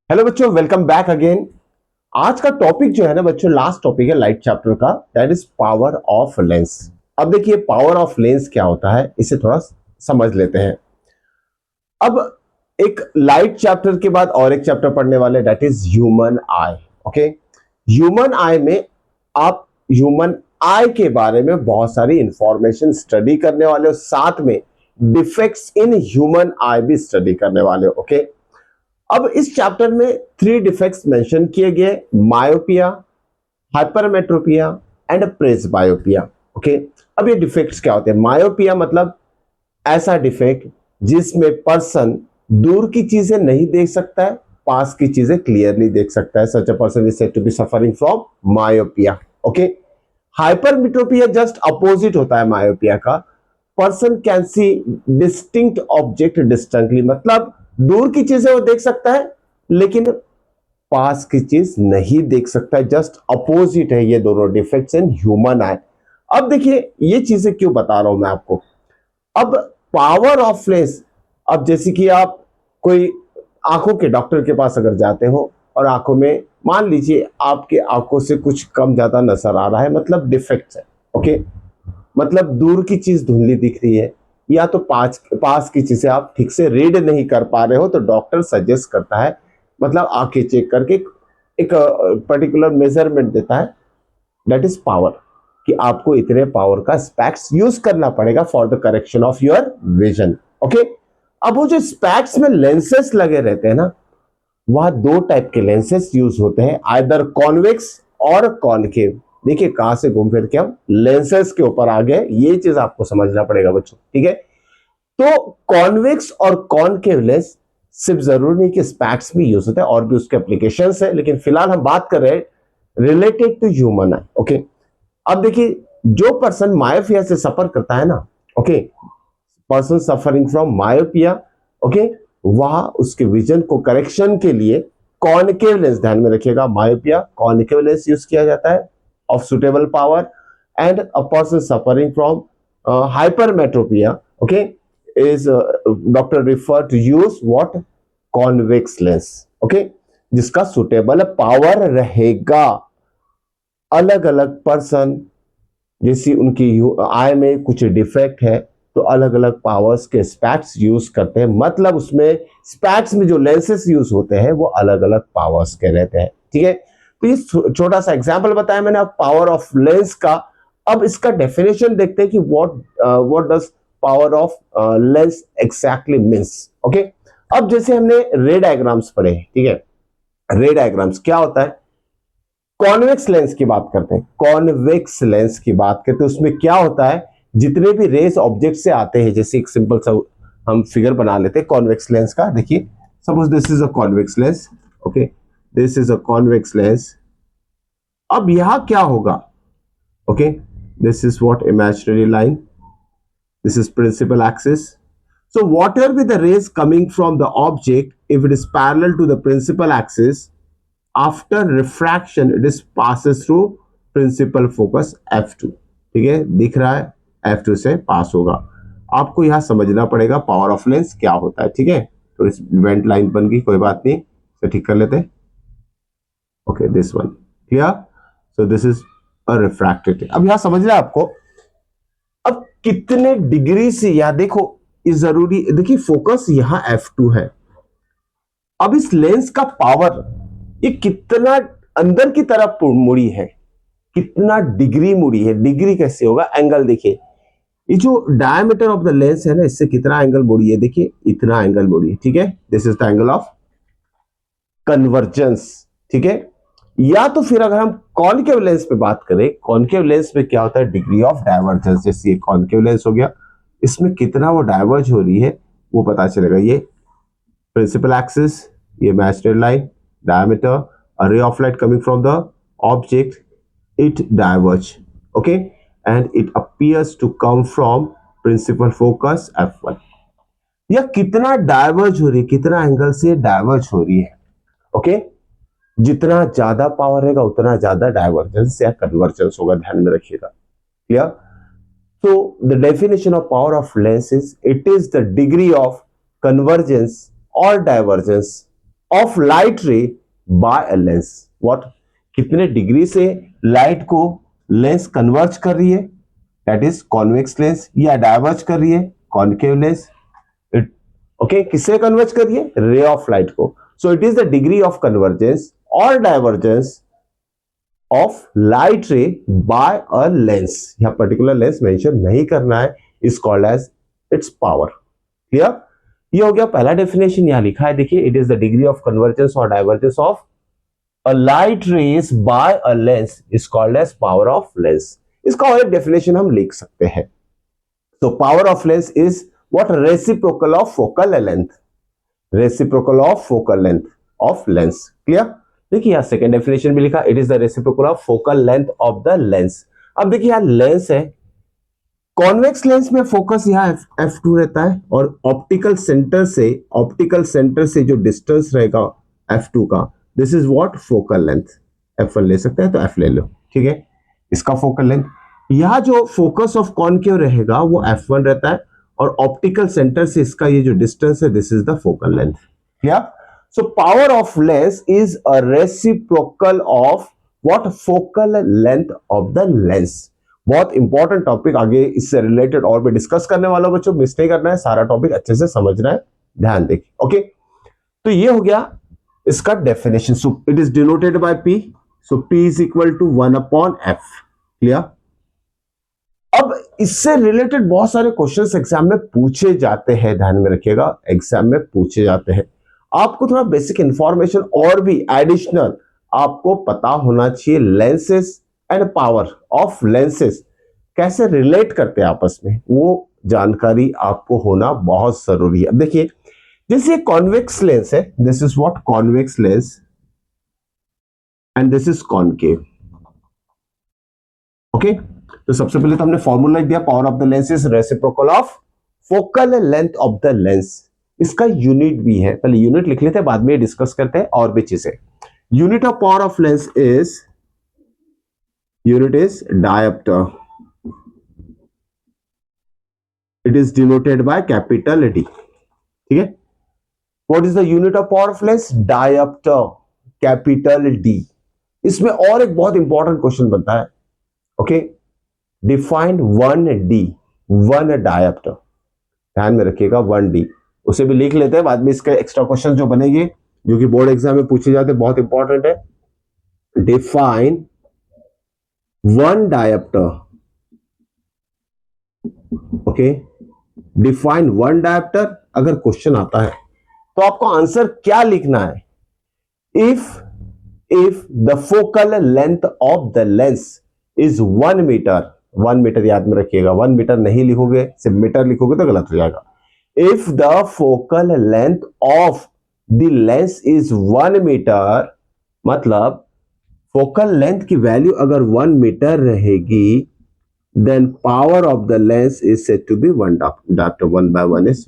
Hello बच्चों, welcome back again. आज का टॉपिक जो है ना बच्चों, लास्ट टॉपिक है लाइट चैप्टर का, that is power of lens. अब देखिए पावर ऑफ लेंस क्या होता है, इसे थोड़ा समझ लेते हैं। अब एक लाइट चैप्टर के बाद और एक चैप्टर पढ़ने वाले, that is human eye. Okay, human आई में आप ह्यूमन आई के बारे में बहुत सारी इंफॉर्मेशन स्टडी करने वाले हो, साथ में डिफेक्ट्स इन ह्यूमन आई भी स्टडी करने वाले हो। ओके, अब इस चैप्टर में 3 डिफेक्ट्स मेंशन किए गए, myopia, hypermetropia and presbyopia. Okay, अब ये डिफेक्ट्स क्या होते हैं? मायोपिया मतलब ऐसा डिफेक्ट जिसमें पर्सन दूर की चीजें नहीं देख सकता है, पास की चीजें क्लियरली देख सकता है। Such a person is said to be suffering from myopia. Okay, hypermetropia just opposite होता है मायोपिया का। Person can see distinct object distantly, मतलब दूर की चीजें वो देख सकता है लेकिन पास की चीज नहीं देख सकता है। जस्ट अपोजिट है ये दोनों डिफेक्ट्स इन ह्यूमन आई। अब देखिए ये चीजें क्यों बता रहा हूं मैं आपको। अब पावर ऑफ लेंस, अब जैसे कि आप कोई आंखों के डॉक्टर के पास अगर जाते हो और आंखों में मान लीजिए आपके आंखों से कुछ कम ज्यादा नजर आ रहा है, मतलब डिफेक्ट है। ओके, मतलब दूर की चीज धुंधली दिख रही है या तो पास की चीजें आप ठीक से रीड नहीं कर पा रहे हो, तो डॉक्टर सजेस्ट करता है, मतलब आंखें चेक करके एक पर्टिकुलर मेजरमेंट देता है, दैट इज पावर, कि आपको इतने पावर का स्पेक्स यूज करना पड़ेगा for the correction of your vision. Okay, अब वो जो स्पेक्स में लेंसेस लगे रहते हैं ना, वह 2 टाइप के लेंसेस यूज होते हैं, आइदर कॉन्वेक्स और कॉनकेव। देखिए कहां से घूम फिर के हम लेंसेस के ऊपर आ गए, ये चीज आपको समझना पड़ेगा बच्चों। ठीक है, तो कॉन्वेक्स और कॉनकेव लेंस सिर्फ जरूरी नहीं कि स्पैक्स में यूज होता है, और भी उसके एप्लीकेशंस है, लेकिन फिलहाल हम बात कर रहे हैं related to human eye. Okay, अब देखिए जो पर्सन मायोपिया से सफर करता है ना, okay, person suffering from myopia, okay, वह उसके विजन को करेक्शन के लिए कॉनकेव लेंस, ध्यान में रखिएगा, मायोपिया कॉनकेव लेंस यूज किया जाता है of suitable power. And a person suffering from hypermetropia, okay, is doctor refer to use what convex lens। Okay, जिसका सुटेबल पावर रहेगा। अलग अलग पर्सन जैसी उनकी आई में कुछ डिफेक्ट है तो अलग अलग पावर्स के स्पैक्स यूज करते हैं, मतलब उसमें स्पैक्स में जो लेंसेस यूज होते हैं वो अलग अलग पावर्स के रहते हैं। ठीक है, तो ये छोटा सा एग्जांपल बताया मैंने अब पावर ऑफ लेंस का। अब इसका डेफिनेशन देखते हैं कि what does power of lens exactly means. Okay, अब जैसे हमने रे डायग्राम्स पढ़े, ठीक है, रे डायग्राम्स क्या होता है? कॉन्वेक्स लेंस की बात करते हैं, कॉन्वेक्स लेंस की बात करते हैं, उसमें क्या होता है, जितने भी रेस ऑब्जेक्ट से आते हैं, जैसे एक सिंपल सा हम फिगर बना लेते हैं कॉन्वेक्स लेंस का। देखिए suppose this is a convex lens. Okay, this is a convex lens. अब यहां क्या होगा? Okay, this is what imaginary line, this is principal axis. So whatever be the rays coming from the object, if it is parallel to the principal axis, after refraction it is passes through principal focus f2। ठीक है, दिख रहा है, f2 से पास होगा। आपको यहां समझना पड़ेगा पावर ऑफ लेंस क्या होता है। ठीक है, तो इस इवेंट लाइन बन गई, कोई बात नहीं, इसे ठीक कर लेते हैं। Okay, this one clear. So this is a refracted. अब यहां समझना है आपको, अब कितने डिग्री से, या देखो इस जरूरी, देखिए फोकस यहां f2 है। अब इस लेंस का पावर ये कितना अंदर की तरफ मुड़ी है, कितना डिग्री मुड़ी है। डिग्री कैसे होगा? एंगल देखिए, ये जो डायमीटर ऑफ द लेंस है ना, इससे कितना एंगल मुड़ी है, देखिए इतना एंगल मुड़ी है। ठीक है, this is the angle of convergence. ठीक है, या तो फिर अगर हम कॉनकेव लेंस पे बात करें, कॉनकेव लेंस में क्या होता है, डिग्री ऑफ डाइवर्जेंस। जैसे ये कॉनकेव लेंस हो गया, इसमें कितना वो डाइवर्ज हो रही है वो पता चलेगा। ये प्रिंसिपल एक्सिस, ये imaginary line, diameter, a ray of light coming from the object, it diverge, okay, and it appears to come from principal focus f1। यह कितना डाइवर्ज हो रही है, कितना एंगल से डाइवर्ज हो रही है। ओके, जितना ज्यादा पावर रहेगा उतना ज्यादा डाइवर्जेंस या कन्वर्जेंस होगा, ध्यान में रखिएगा। Clear? so the definition of power of lens is it is the degree of convergence or divergence of light ray by a lens. What, कितने डिग्री से लाइट को लेंस कन्वर्ज कर रही है, दैट इज कॉन्वेक्स लेंस, या diverge कर रही है, कॉनकेव लेंस। इट ओके, किससे कन्वर्ज कर रही है, रे ऑफ लाइट को। So it is the degree of convergence और divergence of light ray by a lens. यहां पर्टिकुलर लेंस मेंशन नहीं करना है, is called as its power. Clear, ये हो गया पहला डेफिनेशन, यहां लिखा है देखिए, it is the degree of convergence और divergence of a light rays by a lens is called as power of lens. इसका और एक डेफिनेशन हम लिख सकते हैं। तो power of lens is what, reciprocal of focal length, reciprocal of focal length of lens. Clear, देखिए यहां सेकंड डेफिनेशन भी लिखा, it is the reciprocal of focal length of the lens. अब देखिए यहां लेंस है, कॉन्वेक्स लेंस में focus यहाँ f2 रहता है, और ऑप्टिकल सेंटर से जो डिस्टेंस रहेगा f2 का, this is what, focal length. f1 ले सकते हैं तो f ले लो, ठीक है, इसका फोकल लेंथ। यहाँ जो फोकस ऑफ कॉनकेव रहेगा वो f1 रहता है, और ऑप्टिकल सेंटर से इसका ये जो डिस्टेंस है, this is the focal length. Clear, so power of lens is a reciprocal of what, focal length of the lens. बहुत इंपॉर्टेंट टॉपिक, आगे इससे रिलेटेड और भी डिस्कस करने वाला बच्चों, मिस नहीं करना है, सारा टॉपिक अच्छे से समझना है, ध्यान देखिए। ओके, तो ये हो गया इसका definition. So it is denoted by P, so P is equal to 1/f। Clear, अब इससे रिलेटेड बहुत सारे क्वेश्चंस एग्जाम में पूछे जाते हैं, ध्यान में रखिएगा, एग्जाम में पूछे जाते हैं। आपको थोड़ा बेसिक इंफॉर्मेशन और भी एडिशनल आपको पता होना चाहिए, lenses and power of lenses कैसे रिलेट करते हैं आपस में, वो जानकारी आपको होना बहुत जरूरी है। अब देखिए, जैसे कॉन्वेक्स लेंस है, this is what, convex lens, and this is concave. Okay, तो सबसे पहले तो हमने फॉर्मूला दिया, power of the lens is reciprocal of focal length of the lens. इसका यूनिट भी है, पहले यूनिट लिख लेते हैं, बाद में डिस्कस करते हैं और भी चीजें। Unit of power of lens is, unit is diopter, it is denoted by capital D। ठीक है, what is the unit of power of lens, diopter, capital D। इसमें और एक बहुत इंपॉर्टेंट क्वेश्चन बनता है, ओके, डिफाइंड 1D, 1 डायोप्टर, ध्यान में रखिएगा 1D, उसे भी लिख लेते हैं, बाद में इसके एक्स्ट्रा क्वेश्चन जो बनेंगे जो कि बोर्ड एग्जाम में पूछे जाते हैं, बहुत इंपॉर्टेंट है। Define 1 dioptre, okay, define 1 dioptre. अगर क्वेश्चन आता है तो आपको आंसर क्या लिखना है, if the focal length of the lens is 1 metre, 1 metre याद में रखिएगा, 1 मीटर नहीं लिखोगे, सिर्फ मीटर लिखोगे तो गलत हो जाएगा। If the focal length of the lens is 1 metre, मतलब फोकल लेंथ की वैल्यू अगर 1 मीटर रहेगी, then power of the lens is said to be 1 diopter, 1/1 is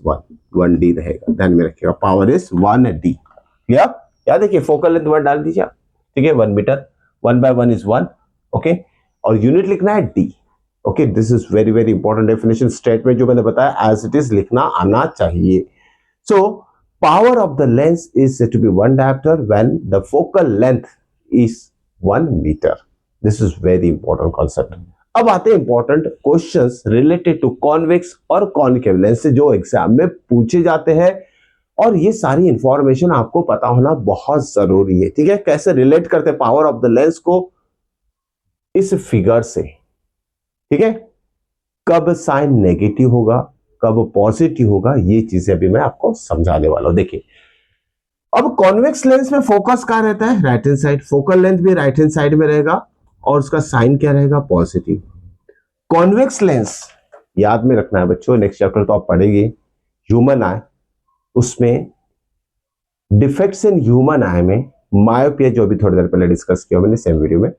1D रहेगा, ध्यान में रखिएगा, पावर इज 1D। क्लियर, याद देखिए फोकल लेंथ 1 डाल दीजिए, ठीक है, 1 मीटर, 1/1 इज 1, ओके, और यूनिट लिखना है D। Okay, this is very very important definition, statement जो मैंने बताया एज इट इज लिखना आना चाहिए। So power of the lens is said to be 1 diopter when the focal length is 1 metre. This is very important concept. अब आते हैं important questions related to convex और कॉनकेव लेंस से, जो exam में पूछे जाते हैं, और ये सारी इंफॉर्मेशन आपको पता होना बहुत जरूरी है। ठीक है, कैसे रिलेट करते हैं पावर ऑफ द लेंस को इस फिगर से, ठीक है, कब साइन नेगेटिव होगा, कब पॉजिटिव होगा, ये चीजें अभी मैं आपको समझाने वाला हूं। देखिए, अब कॉन्वेक्स लेंस में फोकस कहां रहता है, right hand side, focal length भी राइट हैंड साइड में रहेगा, और उसका साइन क्या रहेगा, पॉजिटिव। कॉन्वेक्स लेंस याद में रखना है बच्चों, नेक्स्ट चैप्टर तो आप पढ़ेंगे, ह्यूमन आई, उसमें डिफेक्ट्स इन ह्यूमन आई में मायोपिया, जो भी थोड़ी देर पहले डिस्कस किया मैंने सेम वीडियो में,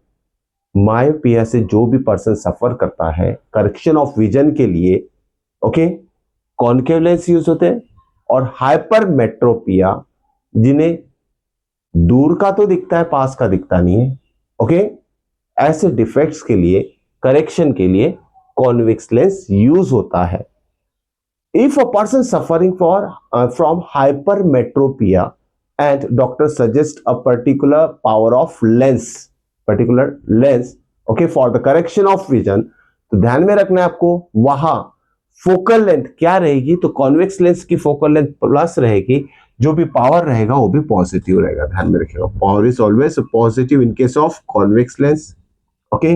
मायोपिया से जो भी पर्सन सफर करता है, करेक्शन ऑफ विजन के लिए, ओके, कॉनकेव लेंस यूज होते हैं, और हाइपरमेट्रोपिया, जिन्हें दूर का तो दिखता है, पास का दिखता नहीं है, ओके, ऐसे डिफेक्ट्स के लिए, करेक्शन के लिए कॉन्वेक्स लेंस यूज होता है। If a person suffering from hypermetropia and doctor suggest a particular power of lens, okay, for the correction of vision. तो ध्यान में रखना है आपको, वहां फोकल लेंथ क्या रहेगी, तो कॉन्वेक्स लेंस की फोकल लेंथ प्लस रहेगी, जो भी पावर रहेगा वो भी पॉजिटिव रहेगा, ध्यान में रखिएगा, power is always positive in case of convex lens, okay.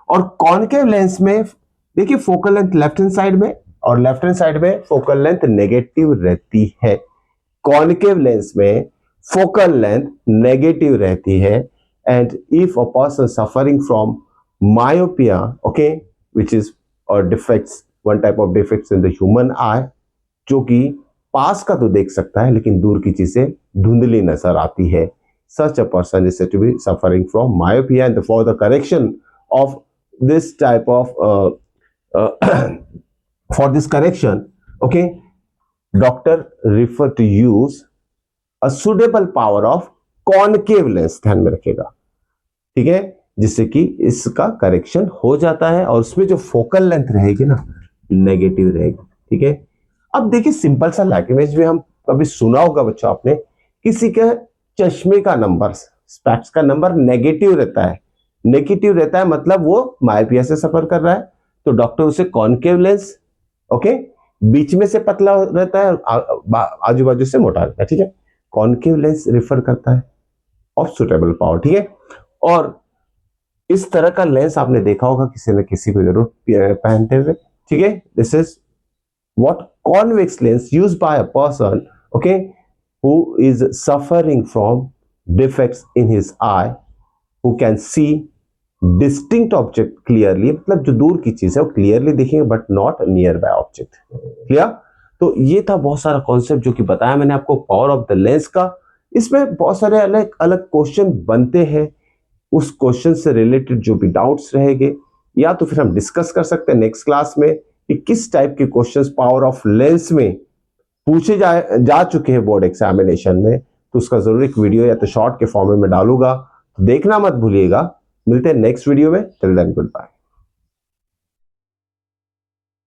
और कॉनकेव लेंस में देखिए focal length left hand side में, और लेफ्ट हैंड साइड में फोकल लेंथ नेगेटिव रहती है। कॉनकेव लेंस में फोकल लेंथ नेगेटिव रहती है, and if a person suffering from myopia, okay, which is और defects, one type of defects in the human eye, जो कि पास का तो देख सकता है लेकिन दूर की चीजें धुंधली नजर आती है, such a person is said to be suffering from myopia, and for the correction of this type of for this correction, okay, doctor refer to use a suitable power of concave lens, ध्यान में रखिएगा, ठीक है, जिससे कि इसका correction हो जाता है, और उसमें जो फोकल लेंथ रहेगी ना नेगेटिव रहेगी, ठीक है। अब देखिए सिंपल सा लैंग्वेज में हम कभी सुना होगा बच्चों आपने, किसी के चश्मे का नंबर, स्पेक्स का नंबर नेगेटिव रहता है, मतलब वो मायोपिया से सफर कर रहा है, तो डॉक्टर उसे कॉनकेव लेंस, ओके, बीच में से पतला रहता है, आजू बाजू से मोटा रहता है, ठीक है, कॉनकेव लेंस रिफर करता है ऑफ सुटेबल पावर, ठीक है। और इस तरह का लेंस आपने देखा होगा किसी न किसी को जरूर पहनते हुए, ठीक है। This is what convex lens used by a person, okay, who is suffering from defects in his eye, who can see distinct object clearly, मतलब जो दूर की चीज है वो क्लियरली देखेंगे but not near by object, clear. तो ये था बहुत सारा कॉन्सेप्ट जो कि बताया मैंने आपको पावर ऑफ द लेंस का। इसमें बहुत सारे अलग अलग क्वेश्चन बनते हैं, उस क्वेश्चन से रिलेटेड जो भी डाउट्स रहेंगे या तो फिर हम डिस्कस कर सकते हैं नेक्स्ट क्लास में कि किस टाइप के क्वेश्चंस पावर ऑफ लेंस में पूछे जा चुके हैं बोर्ड एग्जामिनेशन में, तो उसका जरूर एक वीडियो या तो शॉर्ट के फॉर्म में डालूंगा, तो देखना मत भूलिएगा। मिलते हैं नेक्स्ट वीडियो में, टिल देन गुड बाय।